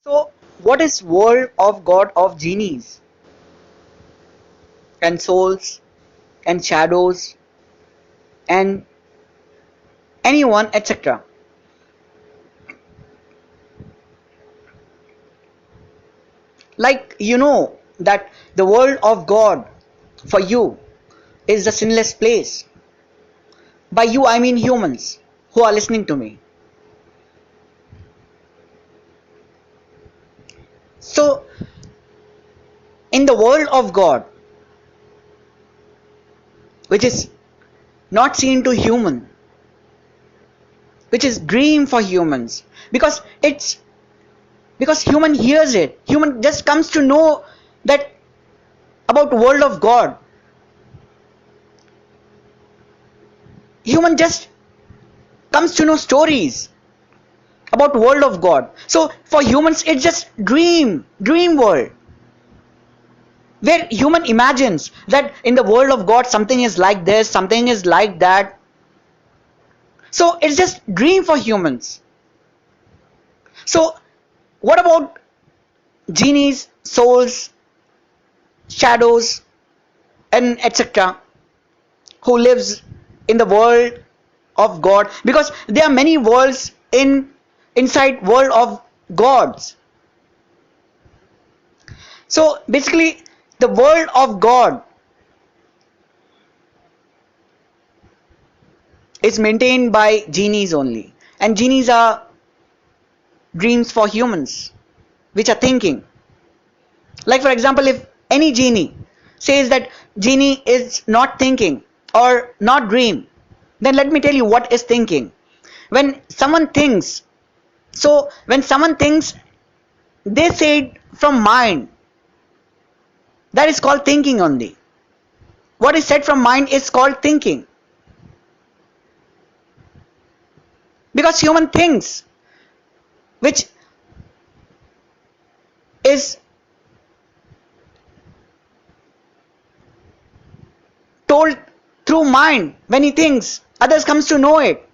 So, what is world of God of genies and souls and shadows and anyone, etc.? Like that the world of God for you is the sinless place. By you, I mean humans who are listening to me. So, in the world of God, which is not seen to human, which is dream for humans, because human hears it, human just comes to know that about world of God. Human just comes to know stories about world of God. So for humans, it's just dream world, where human imagines that in the world of God something is like this, something is like that. So it's just dream for humans. So what about genies, souls, shadows, and etc., who lives in the world of God? Because there are many worlds inside world of gods. So basically, the world of God is maintained by genies only, and genies are dreams for humans, which are thinking. Like for example, if any genie says that genie is not thinking or not dream, then let me tell you what is thinking. When someone thinks, so when someone thinks, they say it from mind. That is called thinking only. What is said from mind is called thinking. Because human thinks, which is told through mind. When he thinks, others comes to know it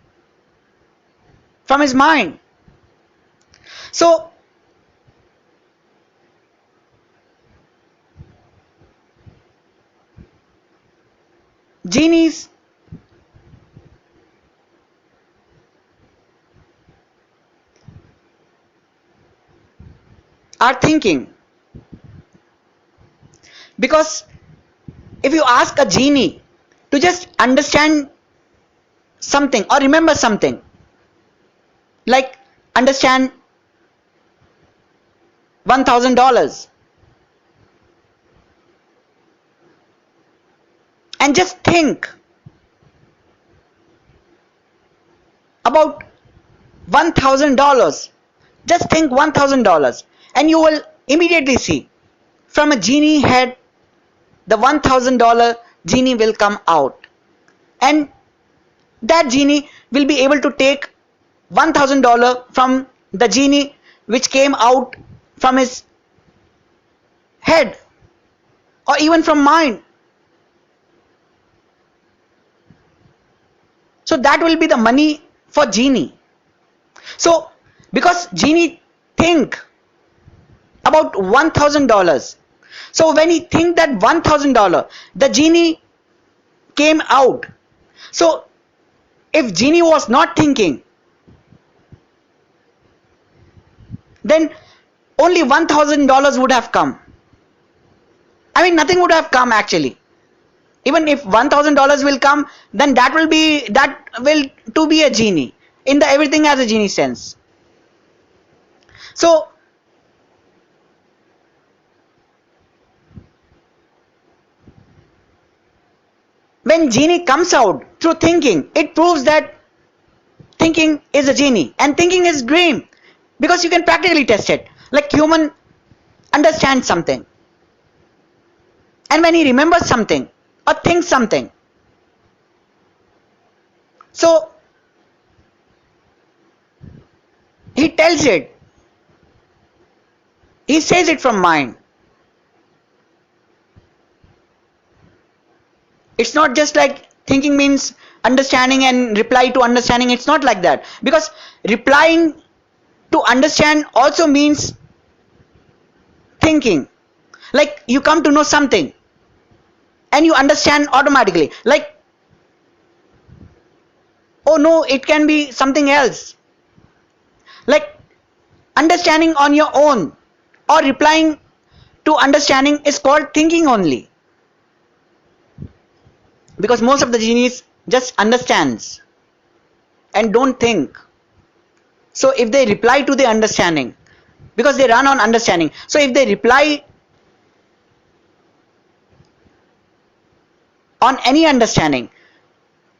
from his mind. So genies are thinking, because if you ask a genie to just understand something or remember something, like understand $1,000, and just think about $1,000, just think $1,000, and you will immediately see from a genie head the $1,000 genie will come out, and that genie will be able to take $1,000 from the genie which came out from his head or even from mine. So that will be the money for genie. So because genie think about $1,000, so when he think that $1,000, the genie came out. So if genie was not thinking, then only $1,000 would have come. I mean, nothing would have come actually. Even if $1,000 will come, then that will to be a genie in the everything has a genie sense. So when genie comes out through thinking, it proves that thinking is a genie and thinking is dream, because you can practically test it. Like human understands something, and when he remembers something or thinks something, so he tells it, he says it from mind. It's not just like thinking means understanding and reply to understanding. It's not like that, because replying to understand also means thinking. Like you come to know something and you understand automatically. Like, oh no, it can be something else. Like understanding on your own or replying to understanding is called thinking only. Because most of the genies just understands and don't think. So if they reply to the understanding, because they run on understanding, so if they reply on any understanding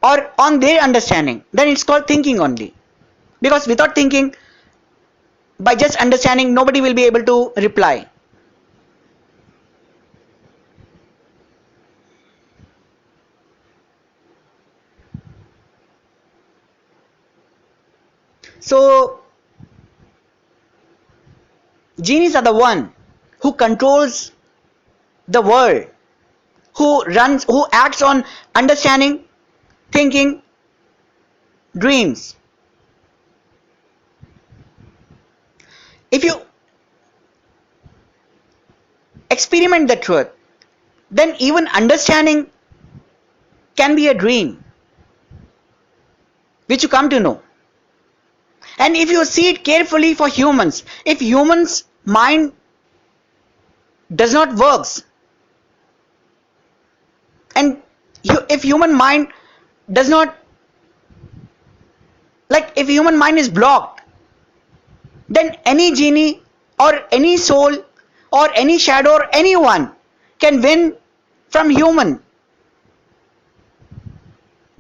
or on their understanding, then it's called thinking only. Because without thinking, by just understanding, nobody will be able to reply. So genies are the one who controls the world, who acts on understanding, thinking, dreams. If you experiment the truth, then even understanding can be a dream which you come to know. And if you see it carefully for humans, if humans mind does not works, and if human mind does not, like if human mind is blocked, then any genie or any soul or any shadow or anyone can win from human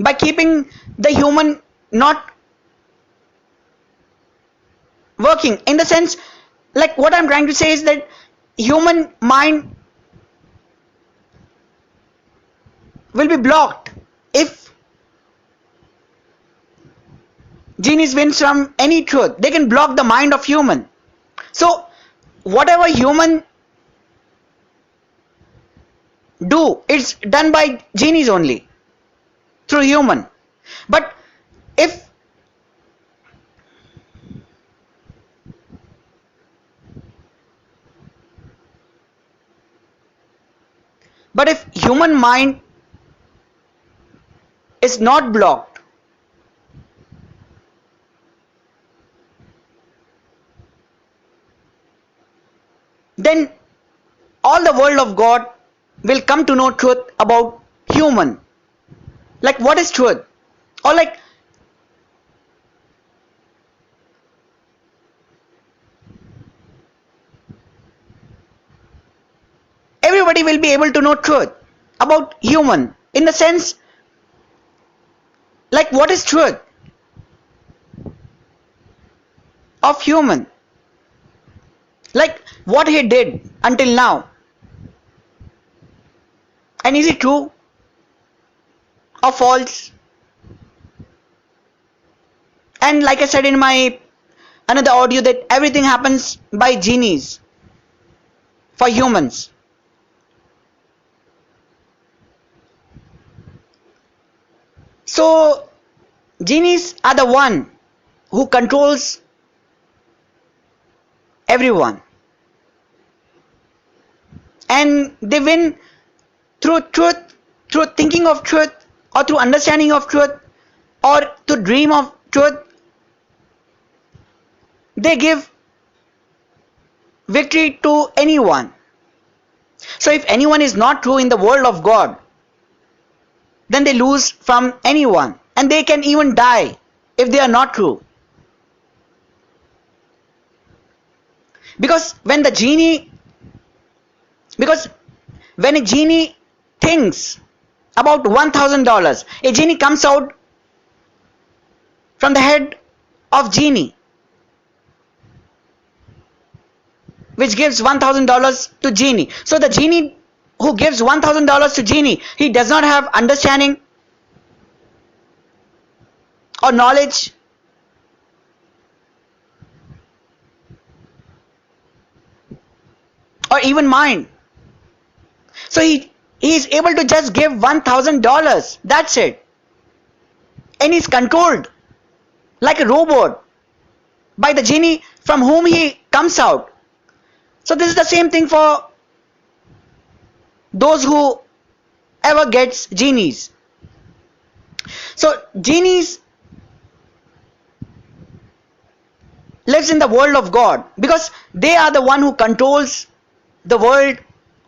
by keeping the human not working. In the sense, like what I'm trying to say is that human mind will be blocked if genies wins from any truth. They can block the mind of human. So whatever human do, it's done by genies only through human. But if human mind is not blocked, then all the world of God will come to know truth about human. Like what is truth? Or like everybody will be able to know truth about human. In the sense, like what is truth of human? Like what he did until now. And is it true or false? And like I said in my another audio, that everything happens by genies for humans. So genies are the one who controls everyone, and they win through truth, through thinking of truth, or through understanding of truth, or to dream of truth. They give victory to anyone. So if anyone is not true in the world of God, then they lose from anyone, and they can even die if they are not true. Because when a genie thinks about $1,000, a genie comes out from the head of genie, which gives $1,000 to genie. So the genie who gives $1,000 to genie, he does not have understanding or knowledge, or even mind. So he is able to just give $1,000. That's it. And he's controlled like a robot by the genie from whom he comes out. So this is the same thing for those who ever gets genies. So genies lives in the world of God because they are the one who controls the world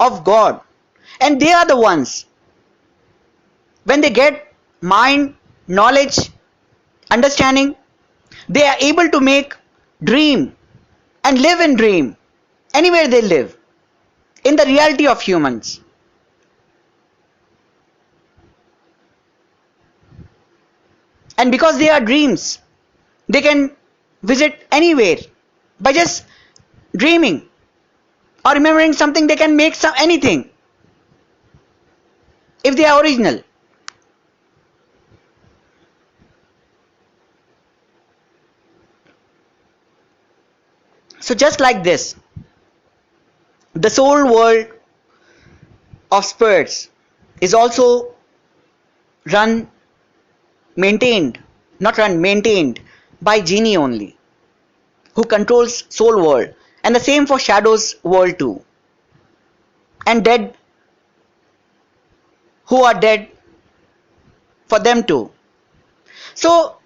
of God, and they are the ones, when they get mind, knowledge, understanding, they are able to make dream and live in dream anywhere they live in the reality of humans. And because they are dreams, they can visit anywhere by just dreaming or remembering something. They can make anything if they are original. So just like this, the soul world of spirits is also run, maintained, not run, maintained by genie only, who controls soul world, and the same for shadows world too, and dead who are dead, for them too. So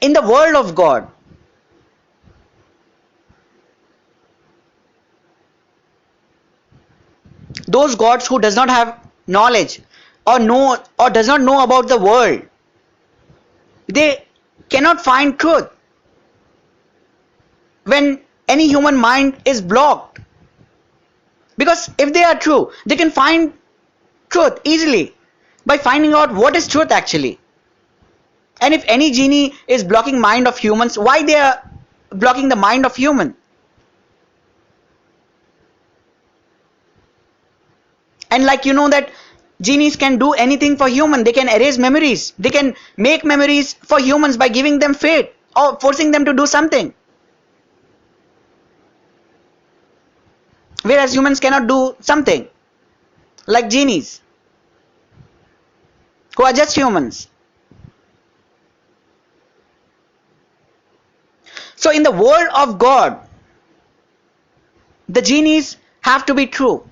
in the world of God, those gods who does not have knowledge or know or does not know about the world, they cannot find truth when any human mind is blocked, because if they are true, they can find truth easily by finding out what is truth actually. And if any genie is blocking mind of humans, why they are blocking the mind of human? And like that genies can do anything for human. They can erase memories, they can make memories for humans by giving them fate or forcing them to do something, whereas humans cannot do something like genies who are just humans. So in the world of God, the genies have to be true,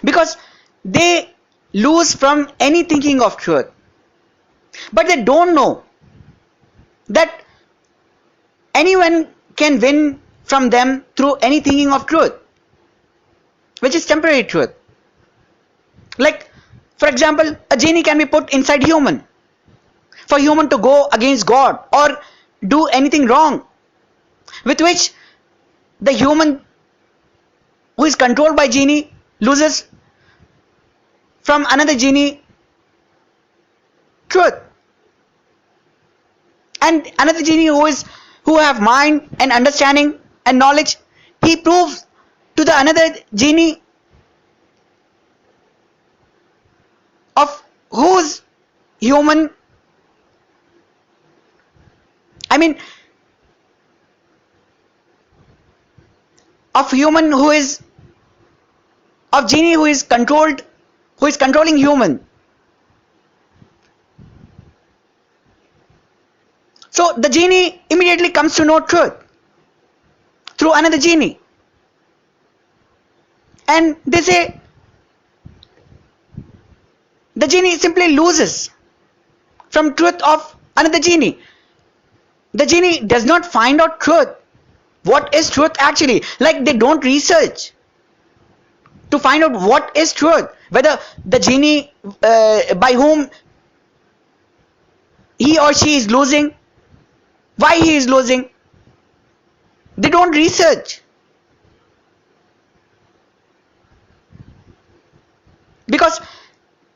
because they lose from any thinking of truth, but they don't know that anyone can win from them through any thinking of truth, which is temporary truth. Like, for example, a genie can be put inside human for human to go against God or do anything wrong, with which the human who is controlled by genie loses from another genie truth, and another genie who have mind and understanding and knowledge, he proves to the another genie of whose human, I mean of human who is of genie who is controlling human. So the genie immediately comes to know truth through another genie, and they say the genie simply loses from truth of another genie. The genie does not find out truth. What is truth actually? Like, they don't research to find out what is truth, whether the genie by whom he or she is losing, why he is losing. They don't research, because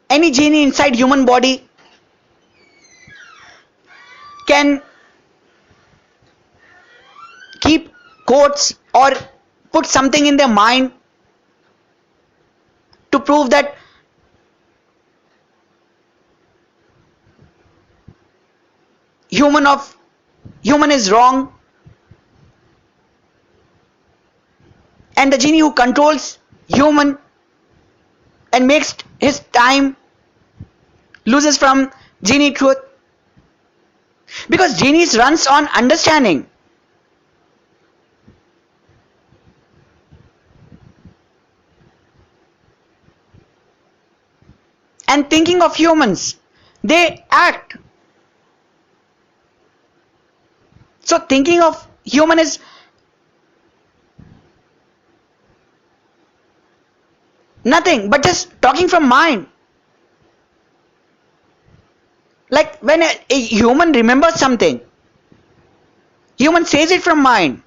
any genie inside human body can keep quotes or put something in their mind to prove that human is wrong, and the genie who controls human and makes his time loses from genie truth. Because genius runs on understanding. And thinking of humans, they act. So thinking of human is nothing but just talking from mind. Like when a human remembers something, human says it from mind.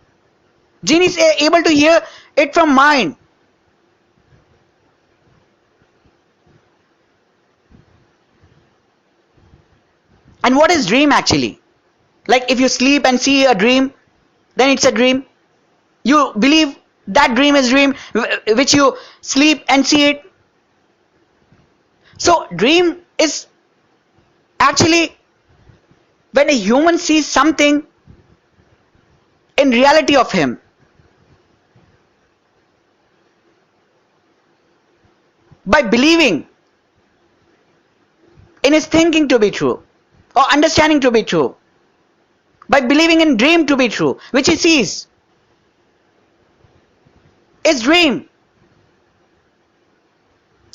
Genie is able to hear it from mind. And what is dream actually? Like if you sleep and see a dream, then it's a dream. You believe that dream is dream, which you sleep and see it. So dream is actually when a human sees something in reality of him. By believing in his thinking to be true, or understanding to be true, by believing in dream to be true, which he sees is dream.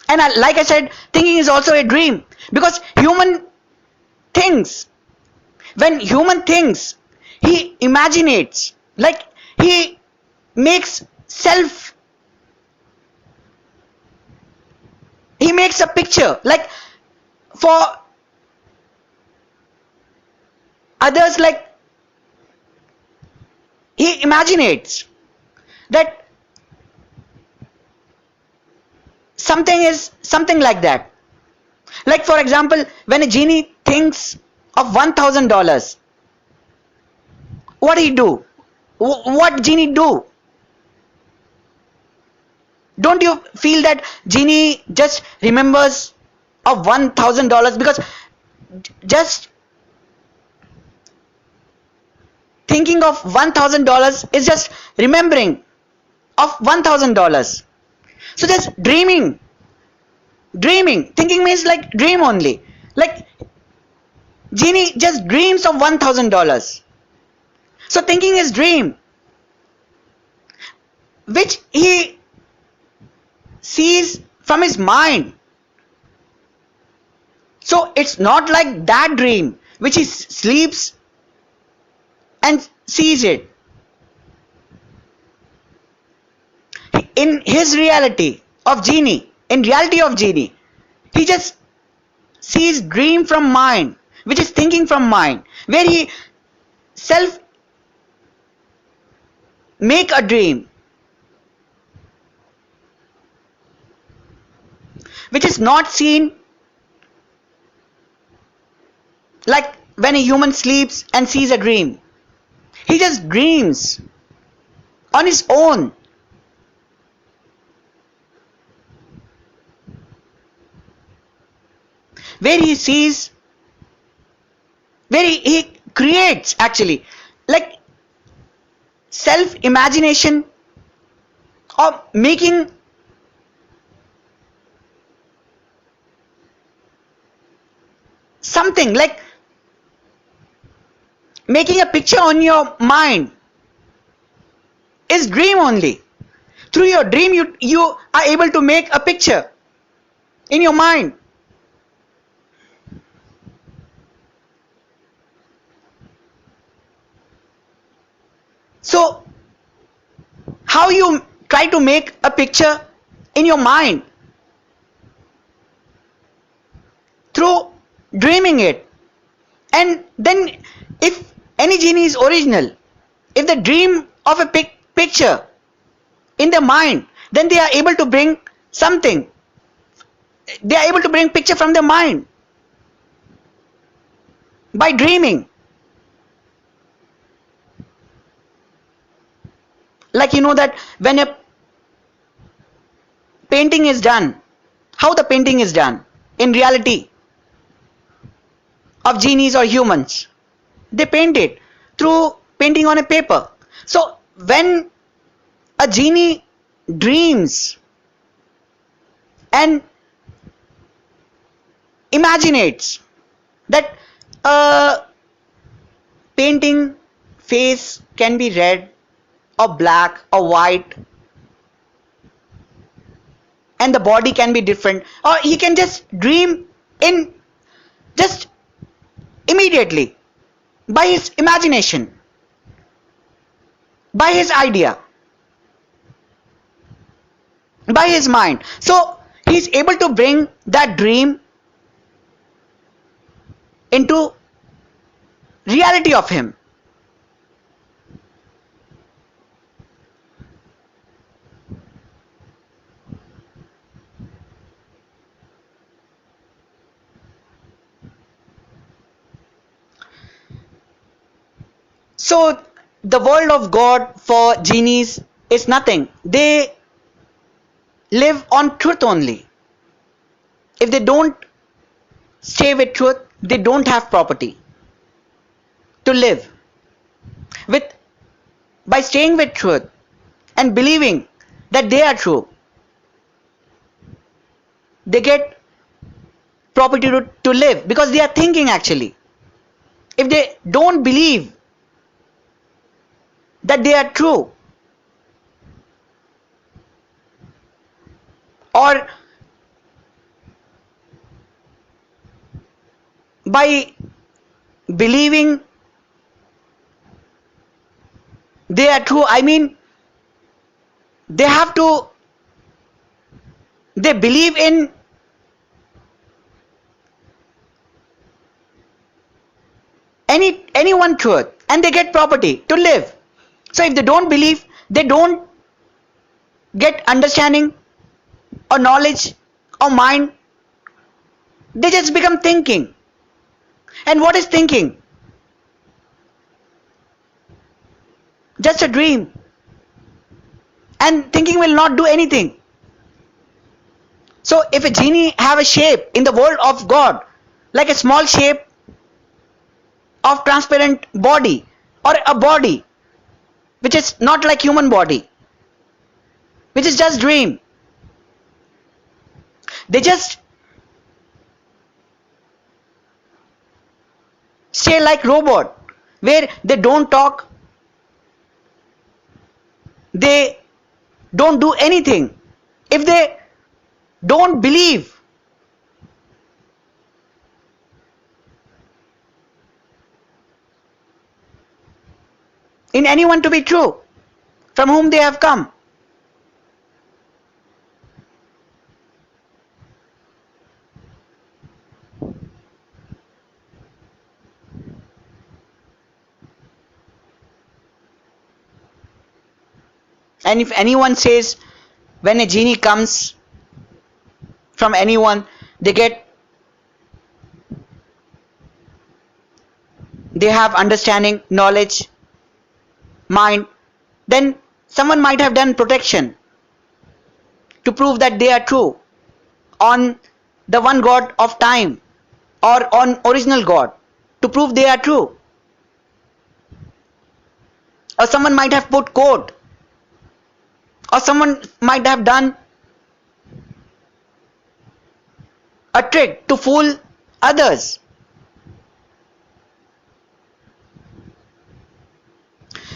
And like I said, thinking is also a dream, because human thinks. When human thinks, he imaginates, like he makes self, he makes a picture, like for others, like he imaginates that something is something like that. Like for example, when a genie thinks of $1,000, what he do? What genie do? Don't you feel that genie just remembers of $1,000? Because just thinking of $1,000 is just remembering of $1,000. So just dreaming. Thinking means like dream only. Like genie just dreams of $1,000. So thinking is dream, which he sees from his mind. So it's not like that dream which he sleeps and sees it. In his reality of genie, he just sees dream from mind, which is thinking from mind, where he self make a dream, which is not seen. Like when a human sleeps and sees a dream, he just dreams on his own. Where he sees, where he creates actually, like self imagination of making something, like making a picture on your mind is dream only. Through your dream you are able to make a picture in your mind. So how you try to make a picture in your mind? Through dreaming it. And then if any genie is original, if they dream of a picture in their mind, then they are able to bring something. They are able to bring picture from their mind by dreaming. Like you know that when a painting is done, how the painting is done in reality of genies or humans, they paint it through painting on a paper. So when a genie dreams and imaginates that painting face can be red or black or white, and the body can be different, or he can just dream in just immediately by his imagination, by his idea, by his mind. So he's able to bring that dream into reality of him. So the world of God for genies is nothing. They live on truth only. If they don't stay with truth, they don't have property to live with. By staying with truth and believing that they are true, they get property to live because they are thinking actually. If they don't believe that they are true, or by believing they are true, I mean they have to, they believe in anyone truth and they get property to live. So if they don't believe, they don't get understanding or knowledge or mind, they just become thinking. And what is thinking? Just a dream. And thinking will not do anything. So if a genie have a shape in the world of God, like a small shape of transparent body, or a body which is not like human body, which is just dream, they just stay like robot, where they don't talk, they don't do anything. If they don't believe in anyone to be true from whom they have come, and if anyone says when a genie comes from anyone, they get, they have understanding, knowledge, mind, then someone might have done protection to prove that they are true on the one God of time or on original God, to prove they are true. Or someone might have put code, or someone might have done a trick to fool others.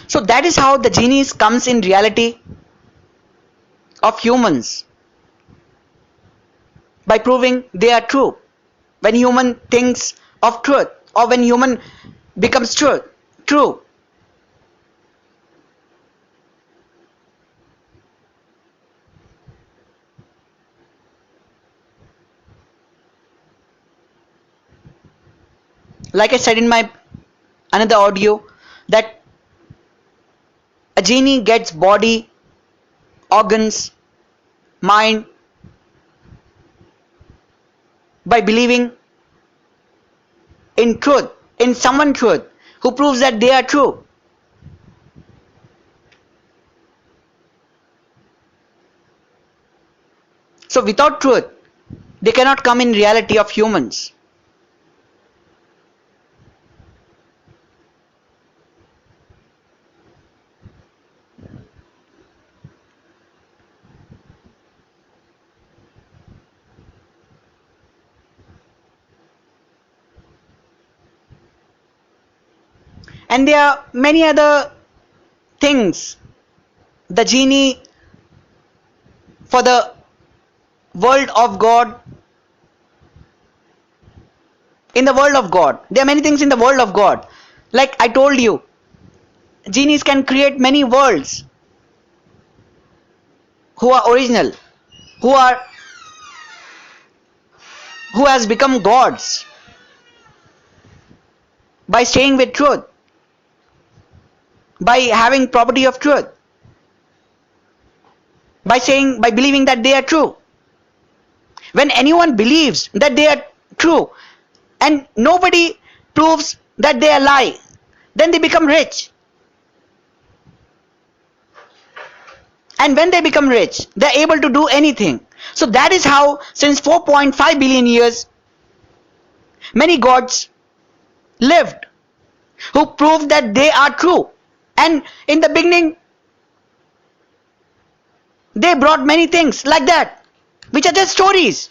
So that is how the genies comes in reality of humans, by proving they are true. When human thinks of truth, or when human becomes true. Like I said in my another audio, that a genie gets body, organs, mind by believing in truth, in someone truth, who proves that they are true. So without truth, they cannot come in reality of humans. And there are many other things. The genie for the world of God. In the world of God, there are many things in the world of God. Like I told you, genies can create many worlds who are original, who are who has become gods by staying with truth, by having property of truth, by believing that they are true. When anyone believes that they are true and nobody proves that they are lie, then they become rich. And when they become rich, they are able to do anything. So that is how, since 4.5 billion years, many gods lived who proved that they are true. And in the beginning, they brought many things like that, which are just stories.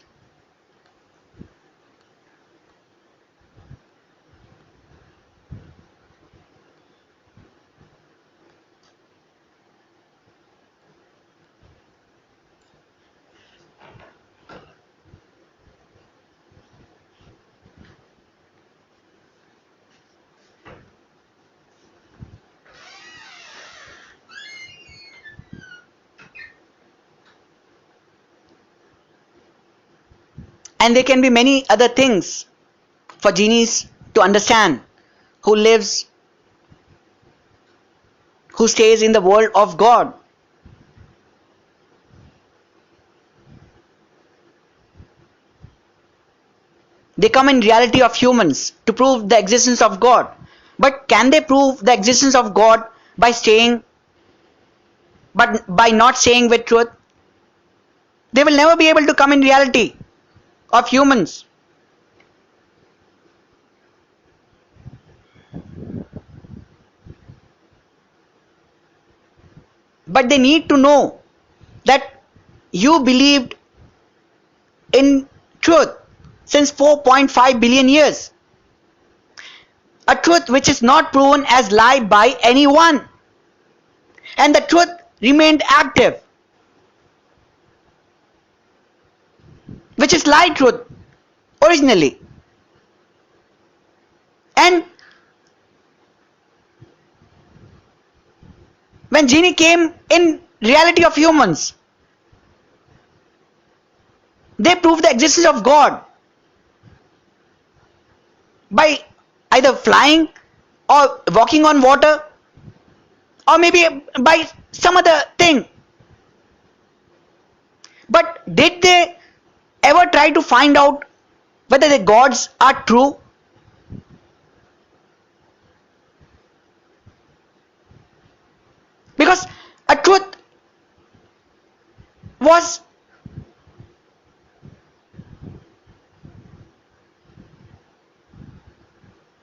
And there can be many other things for genies to understand who lives, who stays in the world of God. They come in reality of humans to prove the existence of God. But can they prove the existence of God by staying, but by not staying with truth? They will never be able to come in reality of humans. But they need to know that you believed in truth since 4.5 billion years. A truth which is not proven as lie by anyone. And the truth remained active, which is lie truth originally. And when genie came in reality of humans, they proved the existence of God by either flying or walking on water or maybe by some other thing. But did they ever try to find out whether the gods are true? Because a truth was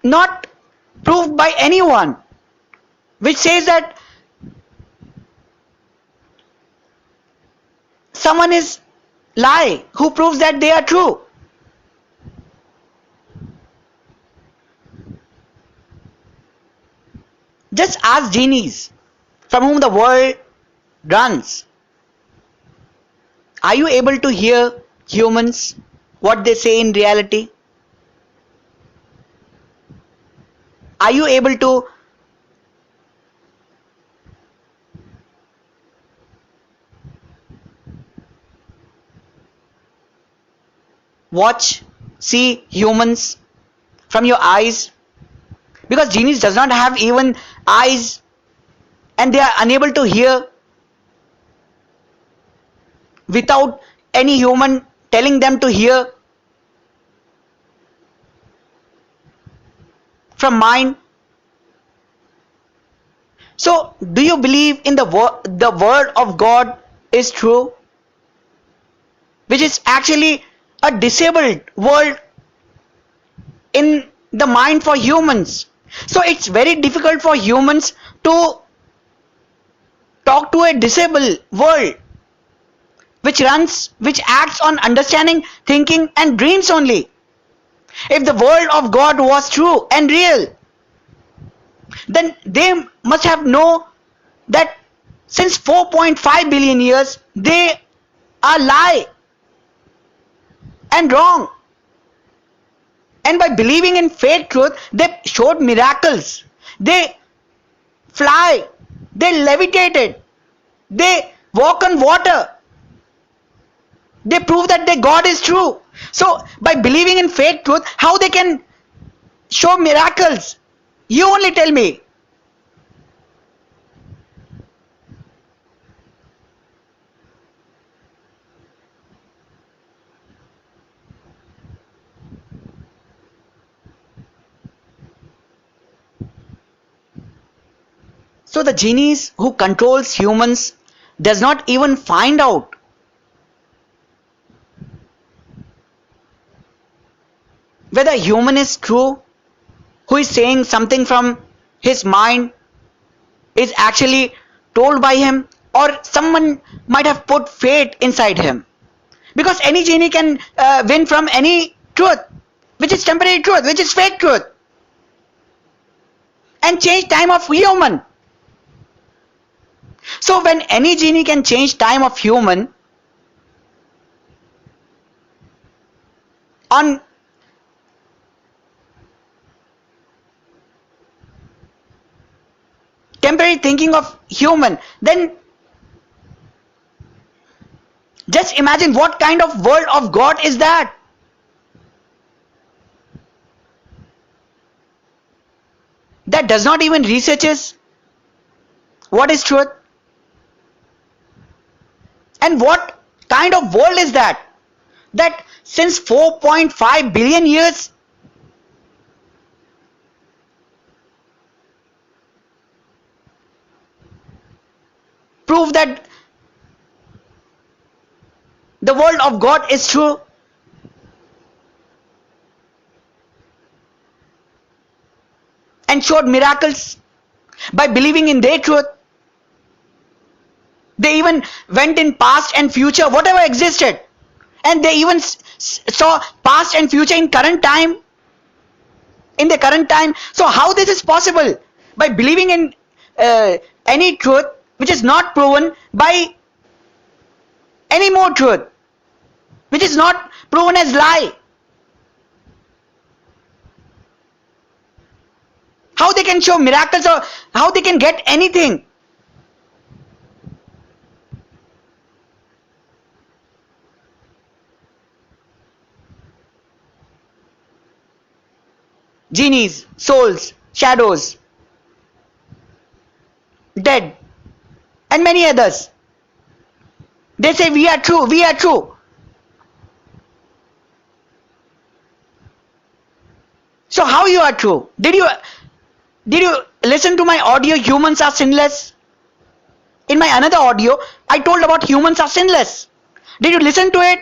not proved by anyone, which says that someone is lie who proves that they are true. Just ask genies from whom the world runs. Are you able to hear humans, what they say in reality? Are you able to watch, see humans from your eyes? Because genies does not have even eyes and they are unable to hear without any human telling them to hear from mind. So do you believe in the word of God is true, which is actually a disabled world in the mind for humans? So it's very difficult for humans to talk to a disabled world which acts on understanding, thinking and dreams only. If the word of God was true and real, then they must have known that since 4.5 billion years they are lie and wrong. And by believing in fake truth, they showed miracles. They fly, they levitated, they walk on water. They prove that their God is true. So by believing in fake truth, how they can show miracles? You only tell me. So the genies who controls humans does not even find out whether human is true, who is saying something from his mind is actually told by him, or someone might have put fate inside him. Because any genie can win from any truth, which is temporary truth, which is fake truth, and change time of human. So when any genie can change time of human on temporary thinking of human, then just imagine what kind of world of God is that. That does not even researches what is truth. And what kind of world is that? That since 4.5 billion years prove that the world of God is true. And showed miracles by believing in their truth. They even went in past and future, whatever existed. And they even saw past and future in current time. In the current time. So how this is possible? By believing in any truth which is not proven by any more truth, which is not proven as lie. How they can show miracles, or how they can get anything? Genies, souls, shadows, dead, and many others. They say we are true, we are true. So how you are true? Did you listen to my audio, humans are sinless? In my another audio, I told about humans are sinless. Did you listen to it?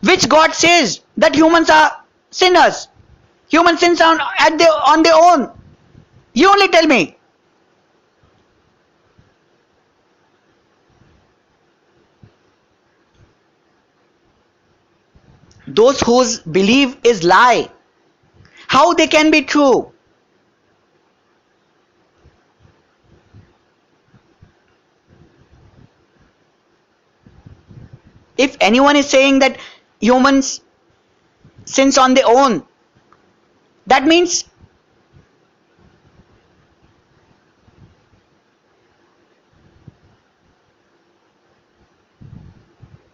Which God says that humans are sinners? Human sins on their own. You only tell me. Those whose belief is lie, how they can be true? If anyone is saying that humans sins on their own, that means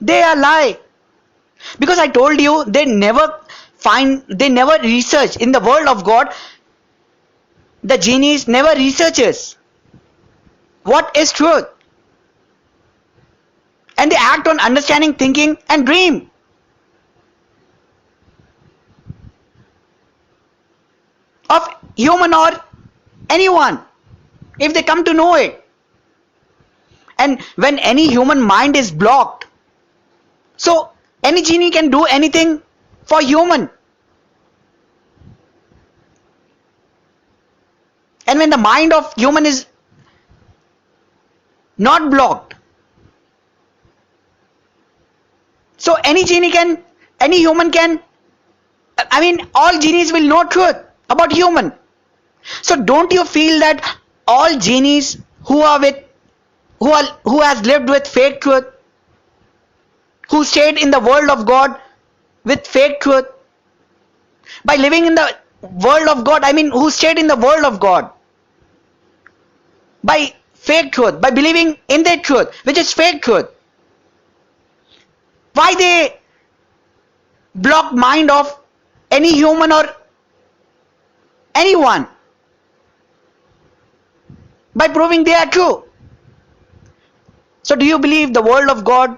they are lie. Because I told you they never research in the world of God. The genies never researches what is truth. And they act on understanding, thinking, and dream. Of human or anyone, if they come to know it. And when any human mind is blocked, so any genie can do anything for human. And when the mind of human is not blocked, so any human can, all genies will know truth about human. So don't you feel that all genies who are with who has lived with fake truth, who stayed in the world of God with fake truth, by living in the world of God, I mean who stayed in the world of God by fake truth, by believing in that truth, which is fake truth, why they block mind of any human or anyone by proving they are true? So do you believe the world of God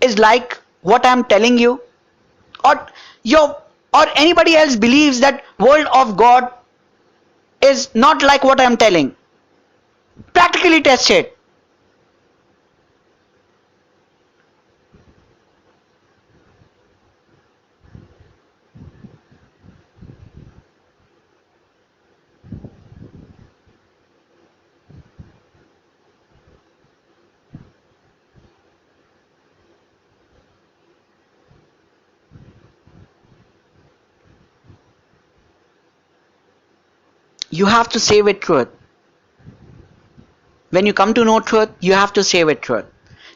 is like what I am telling you, or your or anybody else believes that world of God is not like what I am telling? Practically test it. You have to say with truth. When you come to know truth, you have to say with truth.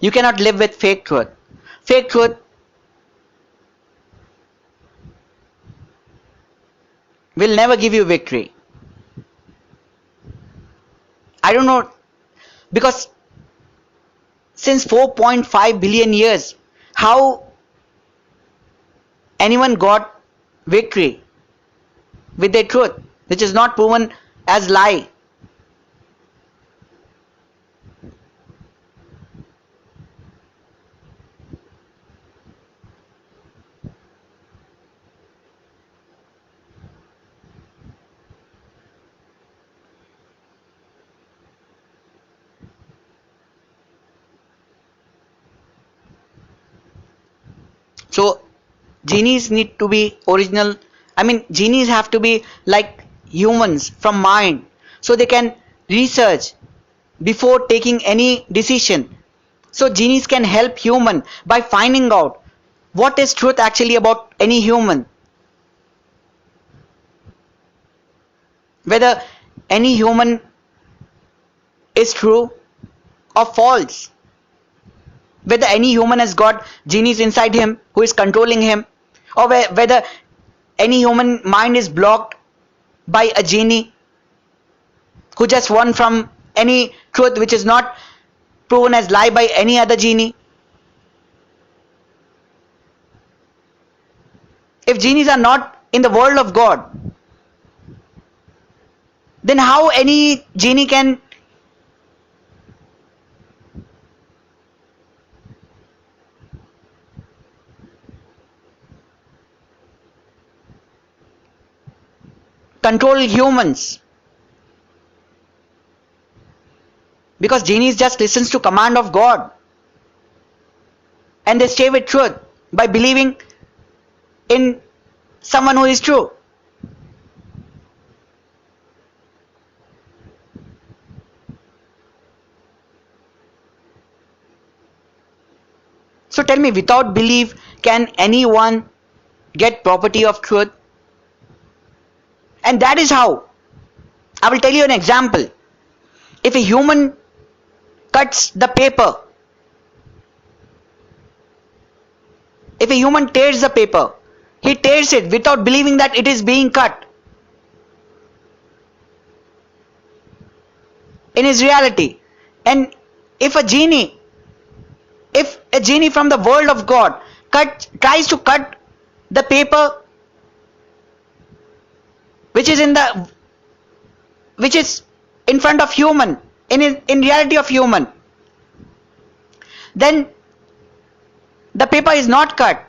You cannot live with fake truth. Fake truth will never give you victory. I don't know, because since 4.5 billion years, how anyone got victory with their truth, which is not proven as lie. So genies need to be original. I mean, genies have to be like humans from mind, so they can research before taking any decision. So genies can help human by finding out what is truth actually about any human, whether any human is true or false, whether any human has got genies inside him who is controlling him, or whether any human mind is blocked by a genie who just won from any truth which is not proven as lie by any other genie. If genies are not in the world of God, then how any genie can control humans? Because genies just listens to command of God, and they stay with truth by believing in someone who is true. So tell me, without belief, can anyone get property of truth? And that is how. I will tell you an example. If a human cuts the paper, if a human tears the paper, he tears it without believing that it is being cut in his reality. And if a genie, if a genie from the world of God tries to cut the paper which is in the which is in front of human, in reality of human, then the paper is not cut.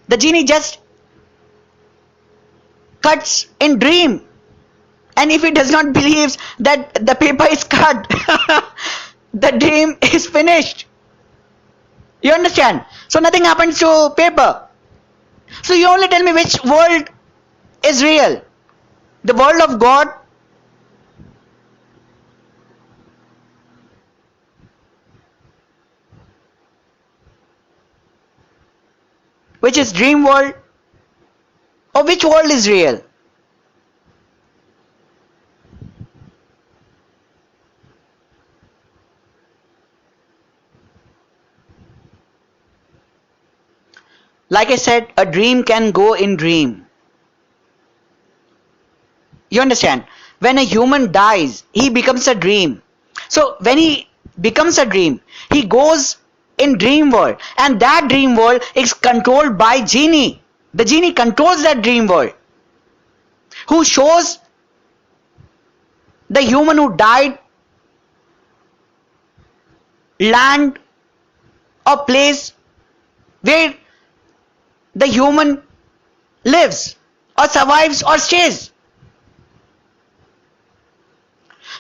The genie just cuts in dream, and if he does not believe that the paper is cut, the dream is finished. You understand? So nothing happens to paper. So you only tell me which world is real, the world of God, which is dream world, or which world is real? Like I said, a dream can go in dream. You understand? When a human dies, he becomes a dream. So when he becomes a dream, he goes in dream world, and that dream world is controlled by genie. The genie controls that dream world, who shows the human who died land or place where the human lives or survives or stays.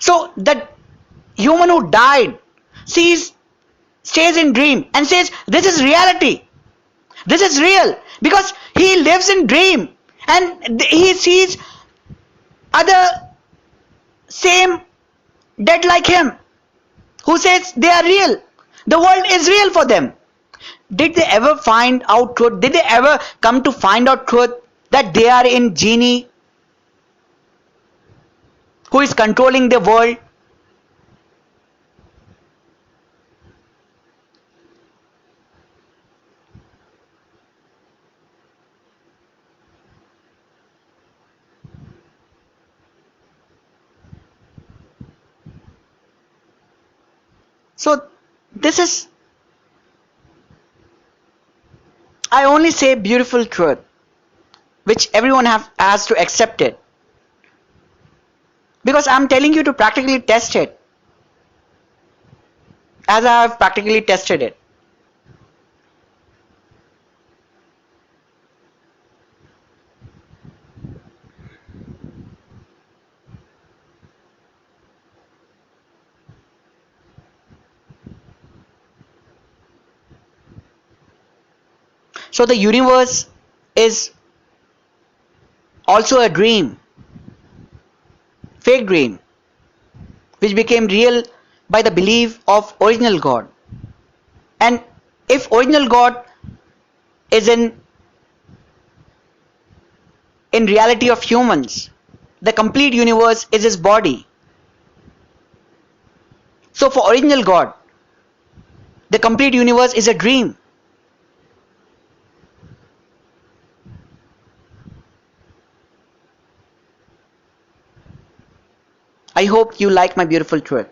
So the human who died sees, stays in dream and says, this is reality, this is real, because he lives in dream and he sees other same dead like him, who says they are real, the world is real for them. Did they ever find out truth? Did they ever come to find out truth that they are in genie who is controlling the world? So this is, I only say beautiful truth, which everyone has to accept it. Because I'm telling you to practically test it, as I have practically tested it. So the universe is also a dream, fake dream, which became real by the belief of original God. And if original God is in reality of humans, the complete universe is his body. So for original God, the complete universe is a dream. I hope you like my beautiful truth.